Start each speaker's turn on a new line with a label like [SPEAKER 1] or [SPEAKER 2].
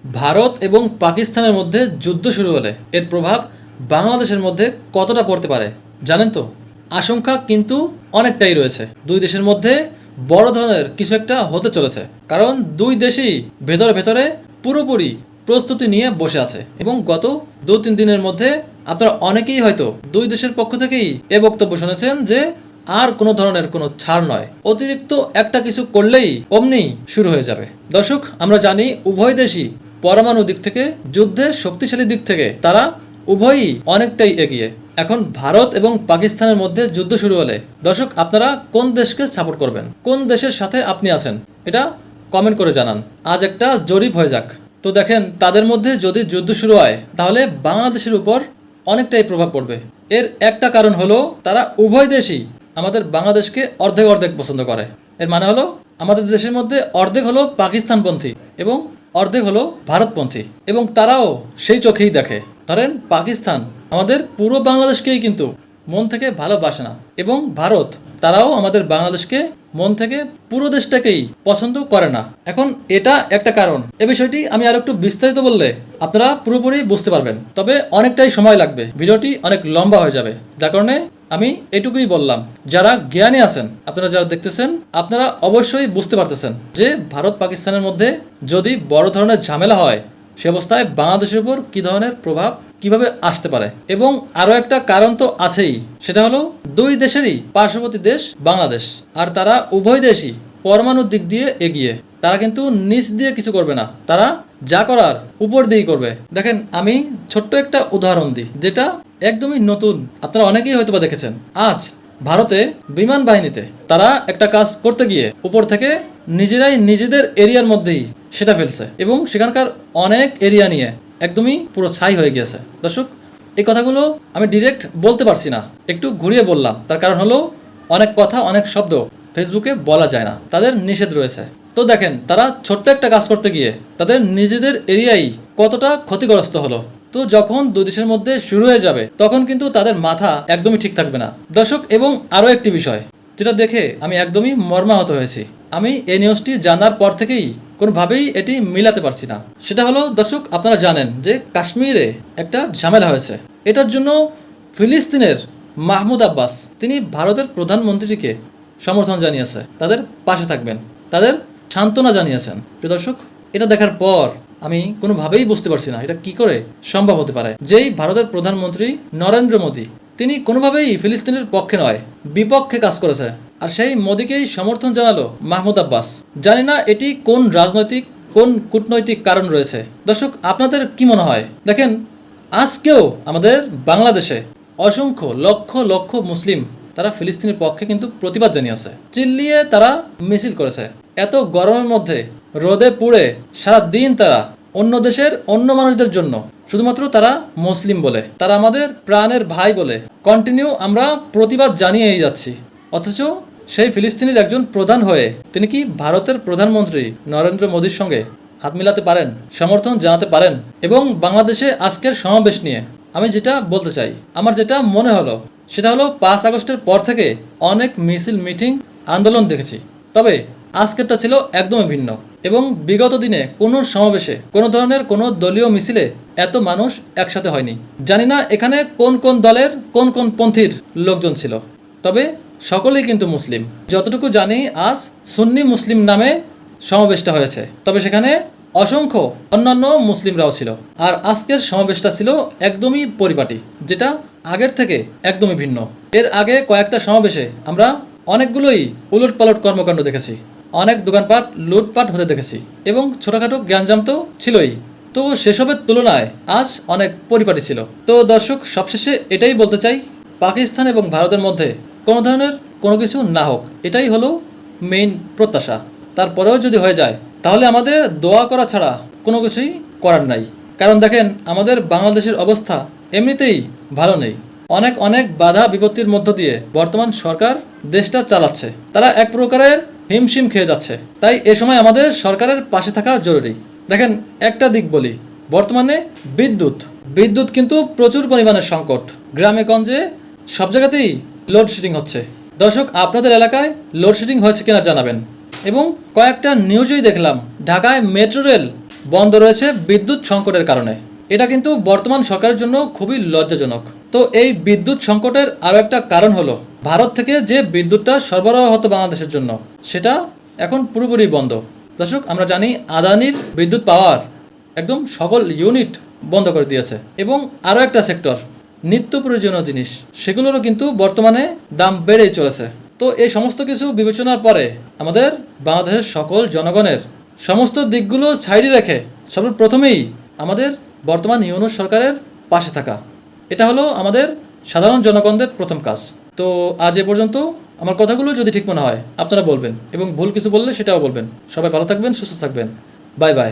[SPEAKER 1] ভারত এবং পাকিস্তানের মধ্যে যুদ্ধ শুরু হলে এর প্রভাব বাংলাদেশের মধ্যে কতটা পড়তে পারে জানেন তো? আশঙ্কা কিন্তু অনেকটাই রয়েছে। দুই দেশের মধ্যে বড় ধরনের কিছু একটা হতে চলেছে, কারণ দুই দেশই ভেতরে ভেতরে পুরোপুরি প্রস্তুতি নিয়ে বসে আছে। এবং গত 2-3 দিনের মধ্যে আপনারা অনেকেই হয়তো দুই দেশের পক্ষ থেকেই এ বক্তব্য শুনেছেন যে আর কোনো ধরনের কোনো ছাড় নয়, অতিরিক্ত একটা কিছু করলেই অমনি শুরু হয়ে যাবে। দর্শক, আমরা জানি উভয় দেশই পরমাণু দিক থেকে, যুদ্ধের শক্তিশালী দিক থেকে তারা উভয়ই অনেকটাই এগিয়ে। এখন ভারত এবং পাকিস্তানের মধ্যে যুদ্ধ শুরু হলে দর্শক, আপনারা কোন দেশকে সাপোর্ট করবেন, কোন দেশের সাথে আপনি আছেন, এটা কমেন্ট করে জানান। আজ একটা জরিপ হয়ে যাক। তো দেখেন, তাদের মধ্যে যদি যুদ্ধ শুরু হয় তাহলে বাংলাদেশের উপর অনেকটাই প্রভাব পড়বে। এর একটা কারণ হলো তারা উভয় দেশই আমাদের বাংলাদেশকে অর্ধেক অর্ধেক পছন্দ করে। এর মানে হলো আমাদের দেশের মধ্যে অর্ধেক হলো পাকিস্তানপন্থী এবং অর্ধেক হলো ভারতপন্থী, এবং তারাও সেই চোখেই দেখে। ধরেন, পাকিস্তান আমাদের পুরো বাংলাদেশকেই কিন্তু মন থেকে ভালোবাসে না, এবং ভারত তারাও আমাদের বাংলাদেশকে মন থেকে পুরো দেশটাকেই পছন্দ করে না। এখন এটা একটা কারণ। এ বিষয়টি আমি আর একটু বিস্তারিত বললে আপনারা পুরোপুরি বুঝতে পারবেন, তবে অনেকটাই সময় লাগবে, ভিডিওটি অনেক লম্বা হয়ে যাবে। যার কারণে আমি এটুকুই বললাম। যারা জ্ঞানী আছেন, আপনারা যারা দেখতেছেন, আপনারা অবশ্যই বুঝতে পারতেছেন যে ভারত পাকিস্তানের মধ্যে যদি বড় ধরনের ঝামেলা হয়, সে অবস্থায় বাংলাদেশের উপর কী ধরনের প্রভাব কিভাবে আসতে পারে। এবং আরও একটা কারণ তো আছেই, সেটা হলো দুই দেশেরই পার্শ্ববর্তী দেশ বাংলাদেশ, আর তারা উভয় দেশই পরমাণুর দিক দিয়ে এগিয়ে। তারা কিন্তু নিচ দিয়ে কিছু করবে না, তারা যা করার উপর দিয়েই করবে। দেখেন, আমি ছোট্ট একটা উদাহরণ দিই, যেটা একদমই নতুন, আপনারা অনেকেই হয়তোবা দেখেছেন। আজ ভারতে বিমান বাহিনীতে তারা একটা কাজ করতে গিয়ে উপর থেকে নিজেরাই নিজেদের এরিয়ার মধ্যেই সেটা ফেলছে, এবং সেখানকার অনেক এরিয়া নিয়ে একদমই পুরো ছাই হয়ে গিয়েছে। দর্শক, এই কথাগুলো আমি ডিরেক্ট বলতে পারছি না, একটু ঘুরিয়ে বললাম। তার কারণ হলো অনেক কথা, অনেক শব্দ ফেসবুকে বলা যায় না, তাদের নিষেধ রয়েছে। তো দেখেন, তারা ছোট্ট একটা কাজ করতে গিয়ে তাদের নিজেদের এরিয়াই কতটা ক্ষতিগ্রস্ত হলো। তো যখন দুই দেশের মধ্যে শুরু হয়ে যাবে, তখন কিন্তু তাদের মাথা একদমই ঠিক থাকবে না। দর্শক, এবং আরও একটি বিষয় যেটা দেখে আমি একদমই মর্মাহত হয়েছি, আমি এই নিউজটি জানার পর থেকেই কোনোভাবেই এটি মিলাতে পারছি না। সেটা হলো, দর্শক, আপনারা জানেন যে কাশ্মীরে একটা ঝামেলা হয়েছে। এটার জন্য ফিলিস্তিনের মাহমুদ আব্বাস তিনি ভারতের প্রধানমন্ত্রীকে সমর্থন জানিয়েছে, তাদের পাশে থাকবেন, তাদের সান্ত্বনা জানিয়েছেন। প্রিয় দর্শক, এটা দেখার পর আমি কোনোভাবেই বুঝতে পারছি না এটা কি করে সম্ভব হতে পারে। যেই ভারতের প্রধানমন্ত্রী নরেন্দ্র মোদী, তিনি কোনোভাবেই ফিলিস্তিনের পক্ষে নয়, বিপক্ষে কাজ করেছে, আর সেই মোদীকেই সমর্থন জানালো মাহমুদ আব্বাস। জানি না এটি কোন রাজনৈতিক, কোন কূটনৈতিক কারণ রয়েছে। দর্শক, আপনাদের কি মনে হয়? দেখেন, আজকেও আমাদের বাংলাদেশে অসংখ্য লক্ষ লক্ষ মুসলিম তারা ফিলিস্তিনের পক্ষে কিন্তু প্রতিবাদ জানিয়েছে, চিল্লিয়ে তারা মিছিল করেছে। এত গরমের মধ্যে রোদে পুড়ে সারা দিন তারা অন্য দেশের অন্য মানুষদের জন্য, শুধুমাত্র তারা মুসলিম বলে, তারা আমাদের প্রাণের ভাই বলে কন্টিনিউ আমরা প্রতিবাদ জানিয়েই যাচ্ছি। অথচ সেই ফিলিস্তিনের একজন প্রধান হয়ে তিনি কি ভারতের প্রধানমন্ত্রী নরেন্দ্র মোদীর সঙ্গে হাত মিলাতে পারেন, সমর্থন জানাতে পারেন? এবং বাংলাদেশে আজকের সমাবেশ নিয়ে আমি যেটা বলতে চাই, আমার যেটা মনে হলো সেটা হলো 5 আগস্টের পর থেকে অনেক মিছিল, মিটিং, আন্দোলন দেখেছি, তবে আজকেরটা ছিল একদমই ভিন্ন। এবং বিগত দিনে কোনো সমাবেশে, কোনো ধরনের কোনো দলীয় মিছিলে এত মানুষ একসাথে হয়নি। জানি না এখানে কোন কোন দলের, কোন কোন পন্থীর লোকজন ছিল, তবে সকলেই কিন্তু মুসলিম। যতটুকু জানি আজ সুন্নি মুসলিম নামে সমাবেশটা হয়েছে, তবে সেখানে অসংখ্য অন্যান্য মুসলিমরাও ছিল। আর আজকের সমাবেশটা ছিল একদমই পরিপাটি, যেটা আগের থেকে একদমই ভিন্ন। এর আগে কয়েকটা সমাবেশে আমরা অনেকগুলোই উলটপালট কর্মকাণ্ড দেখেছি, অনেক দোকানপাট লুটপাট হতে দেখেছি, এবং ছোটোখাটো জ্ঞানজাম তো ছিলই। তো সেসবের তুলনায় আজ অনেক পরিপাটি ছিল। তো দর্শক, সবশেষে এটাই বলতে চাই, পাকিস্তান এবং ভারতের মধ্যে কোনো ধরনের কোনো কিছু না হোক, এটাই হলো মেইন প্রত্যাশা। তারপরেও যদি হয়ে যায়, তাহলে আমাদের দোয়া করা ছাড়া কোনো কিছুই করার নাই। কারণ দেখেন, আমাদের বাংলাদেশের অবস্থা এমনিতেই ভালো নেই, অনেক অনেক বাধা বিপত্তির মধ্য দিয়ে বর্তমান সরকার দেশটা চালাচ্ছে। তারা এক প্রকারের হিমশিম খেয়ে যাচ্ছে। তাই এ সময় আমাদের সরকারের পাশে থাকা জরুরি। দেখেন, একটা দিক বলি, বর্তমানে বিদ্যুৎ কিন্তু প্রচুর পরিমাণের সংকট, গ্রামে গঞ্জে সব জায়গাতেই লোডশেডিং হচ্ছে। দর্শক, আপনাদের এলাকায় লোডশেডিং হয়েছে কিনা জানাবেন। এবং কয়েকটা নিউজেই দেখলাম ঢাকায় মেট্রো রেল বন্ধ রয়েছে বিদ্যুৎ সংকটের কারণে। এটা কিন্তু বর্তমান সরকারের জন্য খুবই লজ্জাজনক। তো এই বিদ্যুৎ সংকটের আরও একটা কারণ হলো ভারত থেকে যে বিদ্যুৎটা সরবরাহ হতো বাংলাদেশের জন্য সেটা এখন পুরোপুরি বন্ধ। দর্শক, আমরা জানি আদানির বিদ্যুৎ পাওয়ার একদম সকল ইউনিট বন্ধ করে দিয়েছে, এবং আরও একটা সেক্টর নিত্য প্রয়োজনীয় জিনিস সেগুলোরও কিন্তু বর্তমানে দাম বেড়েই চলেছে। তো এই সমস্ত কিছু বিবেচনার পরে আমাদের বাংলাদেশের সকল জনগণের সমস্ত দিকগুলো সাইডে রেখে সর্বপ্রথমেই আমাদের বর্তমান ইউনূস সরকারের পাশে থাকা, এটা হলো আমাদের সাধারণ জনগণদের প্রথম কাজ। তো আজ এ পর্যন্ত। আমার কথাগুলো যদি ঠিক মনে হয় আপনারা বলবেন, এবং ভুল কিছু বললে সেটাও বলবেন। সবাই ভালো থাকবেন, সুস্থ থাকবেন। Bye bye.